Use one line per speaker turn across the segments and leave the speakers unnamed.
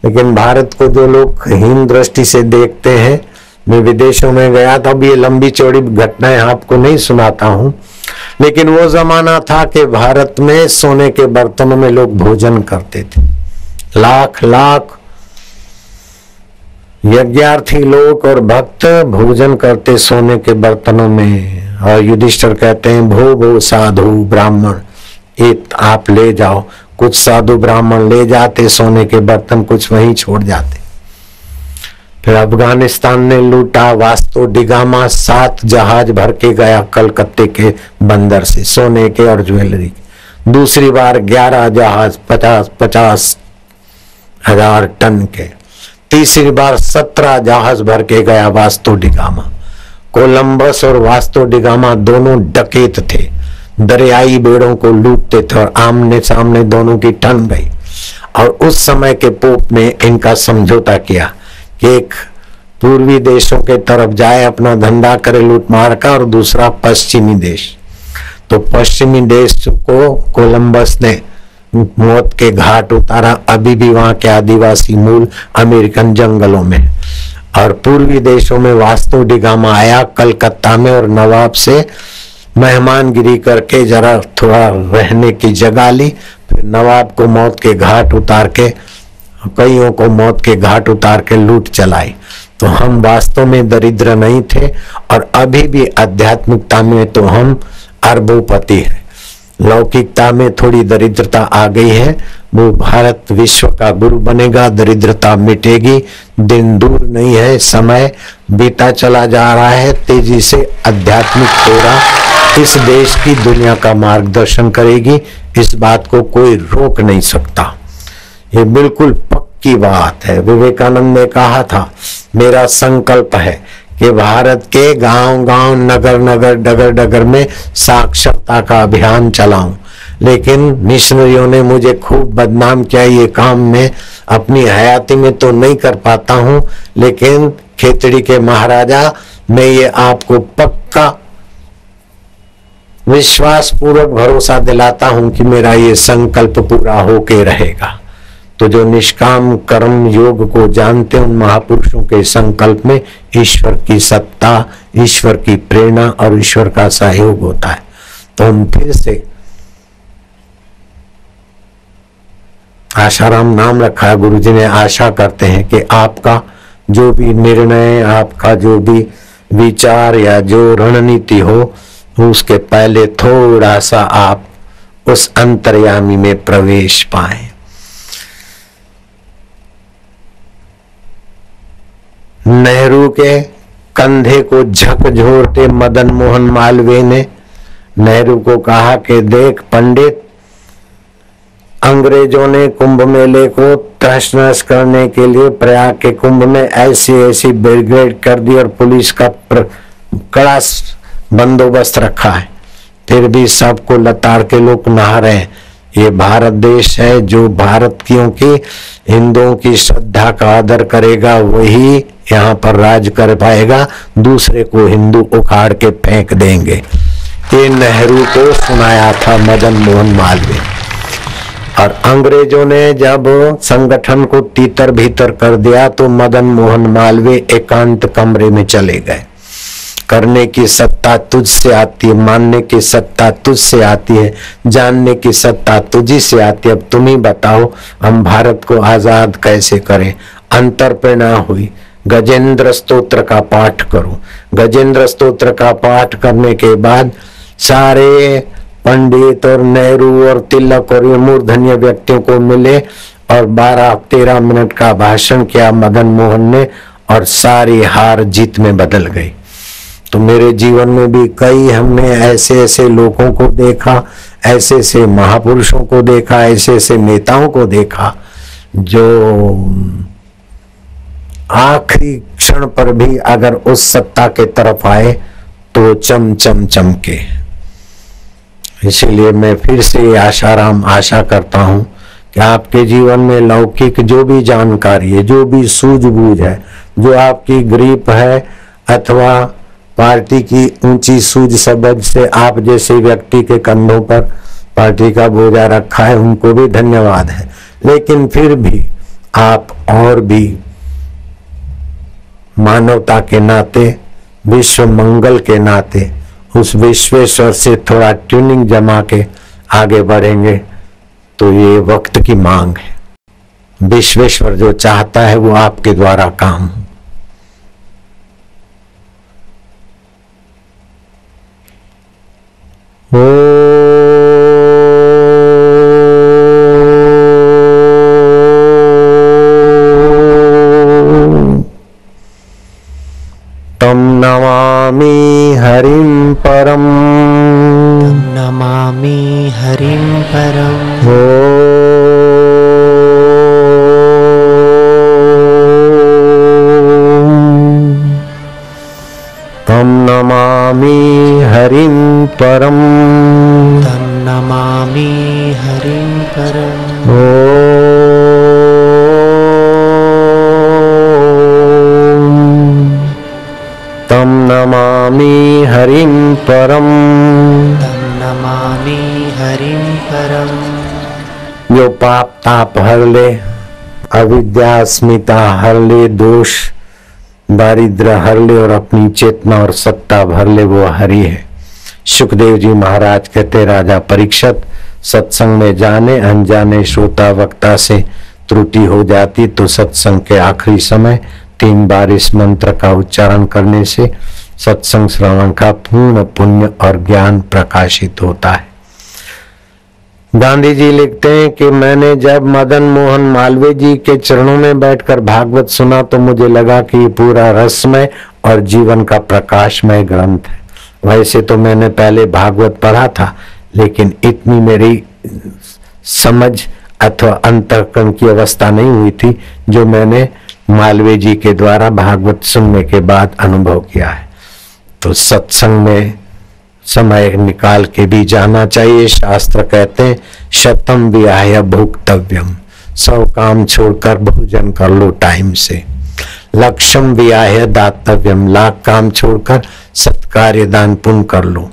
लेकिन भारत को जो लोग हीन दृष्टि से देखते हैं, मैं विदेशों में गया था, अब ये लंबी चौड़ी घटनाएं आपको नहीं सुनाता हूं, लेकिन वो जमाना था कि भारत में सोने के बर्तनों में लोग भोजन करते थे। लाख लाख यज्ञार्थी लोग और भक्त भोजन करते सोने के बर्तनों में। और युधिष्ठिर कहते हैं, भो भो साधु ब्राह्मण, ये आप ले जाओ। कुछ साधु ब्राह्मण ले जाते सोने के बर्तन, कुछ वहीं छोड़ जाते। फिर अफगानिस्तान ने लूटा, वास्तु डिगामा 7 जहाज भर के गया कलकत्ते के बंदर से सोने के और ज्वेलरी। दूसरी बार 11 जहाज 50-50 हजार टन के। तीसरी बार 17 जहाज भर के गया वास्तु डिगामा। कोलंबस और वास्तु डिगामा दोनों डकैत थे, दरियाई बेड़ों को लूटते थे और आमने सामने दोनों की ठन गई। और उस समय के पोप ने इनका समझौता किया कि एक पूर्वी देशों के तरफ जाए, अपना धंधा करे लूटमार का, और दूसरा पश्चिमी देश। तो पश्चिमी देश को कोलंबस ने मौत के घाट उतारा। अभी भी वहां के आदिवासी मूल अमेरिकन जंगलों में। और पूर्वी देशों में वास्तु डिगामा आया कलकत्ता में और नवाब से मेहमानगिरी करके जरा थोड़ा रहने की जगह ली। फिर नवाब को मौत के घाट उतार के, कईयों को मौत के घाट उतार के लूट चलाई। तो हम वास्तव में दरिद्र नहीं थे और अभी भी आध्यात्मिकता में तो हम अरबोपति हैं। लौकिकता में थोड़ी दरिद्रता आ गई है। वो भारत विश्व का गुरु बनेगा, दरिद्रता मिटेगी। दिन दूर नहीं है, समय बीता चला जा रहा है। तेजी से आध्यात्मिक तेरा इस देश की दुनिया का मार्गदर्शन करेगी। इस बात को कोई रोक नहीं सकता, ये बिल्कुल पक्की बात है। विवेकानंद ने कहा था, मेरा संकल्प है कि भारत के गांव-गांव, नगर-नगर, डगर-डगर में साक्षरता का अभियान चलाऊं। लेकिन मिशनरियों ने मुझे खूब बदनाम किया। ये काम मैं अपनी हयाती में तो नहीं कर पाता हूं, लेकिन खेतड़ी के महाराजा, मैं ये आपको पक्का विश्वास पूर्वक भरोसा दिलाता हूं कि मेरा ये संकल्प पूरा होके रहेगा। तो जो निष्काम कर्म योग को जानते उन महापुरुषों के संकल्प में ईश्वर की सत्ता, ईश्वर की प्रेरणा और ईश्वर का सहयोग होता है। तो हम फिर से आशाराम नाम रखा है, गुरु जी ने। आशा करते हैं कि आपका जो भी निर्णय, आपका जो भी विचार या जो रणनीति हो, उसके पहले थोड़ा सा आप उस अंतर्यामी में प्रवेश पाएं। नेहरू के कंधे को झकझोरते मदन मोहन मालवीय ने नेहरू को कहा कि देख पंडित, अंग्रेजों ने कुंभ मेले को तहस-नहस करने के लिए प्रयाग के कुंभ में ऐसी ब्रिगेड कर दी और पुलिस का कड़ा बंदोबस्त रखा है, फिर भी सबको लताड़ के लोग नहा रहे हैं। ये भारत देश है, जो भारतीयों की, हिंदुओं की श्रद्धा का आदर करेगा वही यहाँ पर राज कर पाएगा, दूसरे को हिंदू उखाड़ के फेंक देंगे। ये नेहरू को सुनाया था मदन मोहन मालवीय। और अंग्रेजों ने जब संगठन को तीतर भीतर कर दिया तो मदन मोहन मालवीय एकांत कमरे में चले गए। करने की सत्ता तुझसे आती है, मानने की सत्ता तुझसे आती है, जानने की सत्ता तुझी से आती है। अब तुम ही बताओ हम भारत को आजाद कैसे करें। अंतर्प्रेरणा हुई, गजेंद्र स्तोत्र का पाठ करो। गजेंद्र स्तोत्र का पाठ करने के बाद सारे पंडित और नेहरू और तिलक और ये मूर्धन्य व्यक्तियों को मिले और 12-13 मिनट का भाषण किया मदन मोहन ने, और सारी हार जीत में बदल गई। तो मेरे जीवन में भी कई हमने ऐसे ऐसे लोगों को देखा, ऐसे ऐसे महापुरुषों को देखा, ऐसे ऐसे नेताओं को देखा जो आखिरी क्षण पर भी अगर उस सत्ता के तरफ आए तो चम चम चमके। इसीलिए मैं फिर से आशाराम आशा करता हूं कि आपके जीवन में लौकिक जो भी जानकारी है, जो भी सूझबूझ है, जो आपकी ग्रीप है अथवा पार्टी की ऊंची सूझ समझ से आप जैसे व्यक्ति के कंधों पर पार्टी का बोझा रखा है, उनको भी धन्यवाद है। लेकिन फिर भी आप और भी मानवता के नाते, विश्व मंगल के नाते उस विश्वेश्वर से थोड़ा ट्यूनिंग जमा के आगे बढ़ेंगे तो ये वक्त की मांग है। विश्वेश्वर जो चाहता है वो आपके द्वारा काम हो। तम नमामि हरिं परम,
तम नमामि हरिं परम।
तम नमामि हरिं परम,
तम नमामि हरिं परम।
तम नमामि हरिं परम,
तम नमामि हरिं परम।
जो पाप ताप हर ले, अविद्या अस्मिता हर ले, दोष दारिद्र हर ले और अपनी चेतना और सत्ता भर ले, वो हरि है। सुखदेव जी महाराज कहते, राजा परीक्षित, सत्संग में जाने अनजाने श्रोता वक्ता से त्रुटि हो जाती तो सत्संग के आखिरी समय 3 बार इस मंत्र का उच्चारण करने से सत्संग श्रवण का पूर्ण पुण्य और ज्ञान प्रकाशित होता है। गांधी जी लिखते हैं कि मैंने जब मदन मोहन मालवीय जी के चरणों में बैठकर भागवत सुना तो मुझे लगा कि ये पूरा रसमय और जीवन का प्रकाशमय ग्रंथ है। वैसे तो मैंने पहले भागवत पढ़ा था, लेकिन इतनी मेरी समझ अथवा अंतःकरण की अवस्था नहीं हुई थी जो मैंने मालवीय जी के द्वारा भागवत सुनने के बाद अनुभव किया है। तो सत्संग में समय निकाल के भी जाना चाहिए। शास्त्र कहते हैं शतम विहाय भोक्तव्यम, 100 काम छोड़कर भोजन कर लो टाइम से। लक्षम विहाय दातव्यम, लाख काम छोड़कर सत्कार्य दान पुण्य कर लो।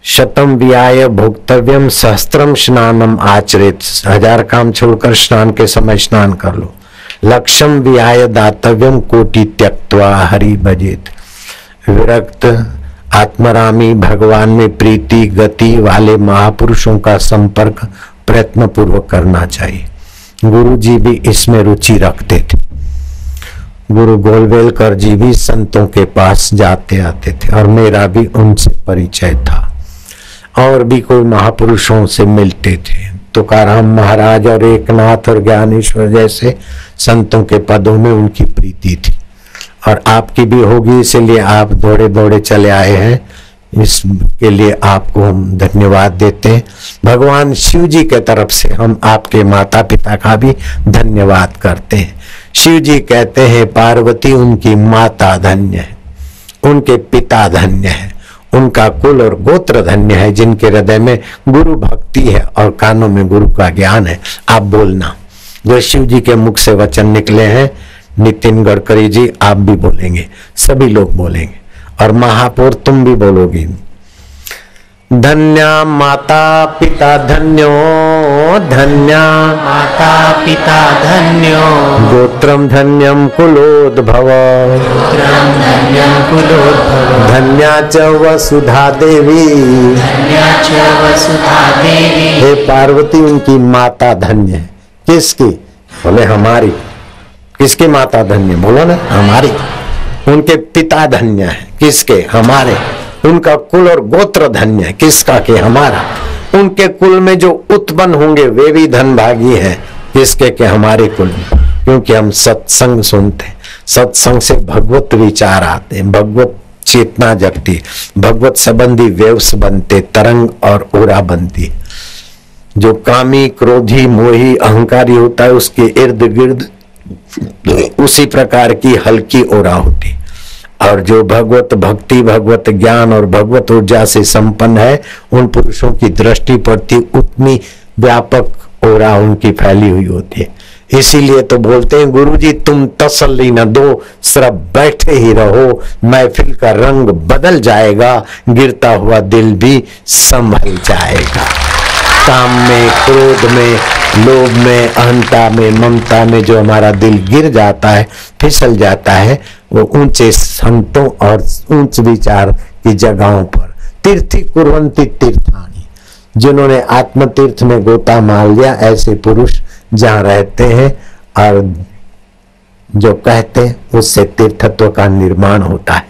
शतम विहाय भोक्तव्यम सहस्त्रम स्नानम आचरित, 1000 काम छोड़कर स्नान के समय स्नान कर लो। लक्षम विहाय दातव्यम कोटि त्यक्त्वा हरि भजेत, विरक्त आत्मरामी भगवान में प्रीति गति वाले महापुरुषों का संपर्क प्रयत्न पूर्वक करना चाहिए। गुरु जी भी इसमें रुचि रखते थे। गुरु गोलवेलकर जी भी संतों के पास जाते आते थे और मेरा भी उनसे परिचय था, और भी कोई महापुरुषों से मिलते थे। तुकाराम महाराज और एकनाथ और ज्ञानेश्वर जैसे संतों के पदों में उनकी प्रीति थी, और आपकी भी होगी, इसलिए आप दौड़े दौड़े चले आए हैं। इसके लिए आपको हम धन्यवाद देते हैं। भगवान शिव जी के तरफ से हम आपके माता पिता का भी धन्यवाद करते हैं। शिव जी कहते हैं पार्वती उनकी माता धन्य है, उनके पिता धन्य है, उनका कुल और गोत्र धन्य है, जिनके हृदय में गुरु भक्ति है और कानों में गुरु का ज्ञान है। आप बोलना, जो शिव जी के मुख से वचन निकले हैं, नितिन गडकरी जी आप भी बोलेंगे, सभी लोग बोलेंगे, और महापौर तुम भी बोलोगी। धन्या माता पिता धन्यो, धन्या
माता पिता धन्यो,
गोत्रम धन्यम कुलोद्भव,
पुत्रं धन्यं कुलोद्भव,
धन्या च वसुधा देवी,
धन्या च वसुधा देवी।
हे पार्वती उनकी माता धन्य है। किसकी? बोले हमारी। किसकी माता धन्य? बोलो ना हमारी। उनके पिता धन्य है। किसके? हमारे। उनका कुल और गोत्र धन्य है। किसका? के हमारा। उनके कुल में जो उत्पन्न होंगे वे भी धनभागी हैं। किसके? के हमारे कुल में, क्योंकि हम सत्संग सुनते, सत्संग से भगवत विचार आते, भगवत चेतना जगती, भगवत संबंधी वेव्स बनते, तरंग और ओरा बनती। जो कामी क्रोधी मोही अहंकारी होता है उसके इर्द गिर्द उसी प्रकार की हल्की ओरा होती, और जो भगवत भक्ति भगवत ज्ञान और भगवत ऊर्जा से संपन्न है उन पुरुषों की दृष्टि पड़ती उतनी व्यापक ओरा उनकी फैली हुई होती है। इसीलिए तो बोलते हैं गुरुजी तुम तसल्ली न दो, सिर्फ बैठे ही रहो, महफिल का रंग बदल जाएगा, गिरता हुआ दिल भी संभल जाएगा। काम में, क्रोध में, लोभ में, अहंता में, ममता में जो हमारा दिल गिर जाता है, फिसल जाता है, वो ऊंचे संतों और ऊंच विचार की जगहों पर तीर्थी कुर्वंती तीर्थानी, जिन्होंने आत्म तीर्थ में गोता मार लिया, ऐसे पुरुष जहाँ रहते हैं और जो कहते हैं उससे तीर्थत्व का निर्माण होता है।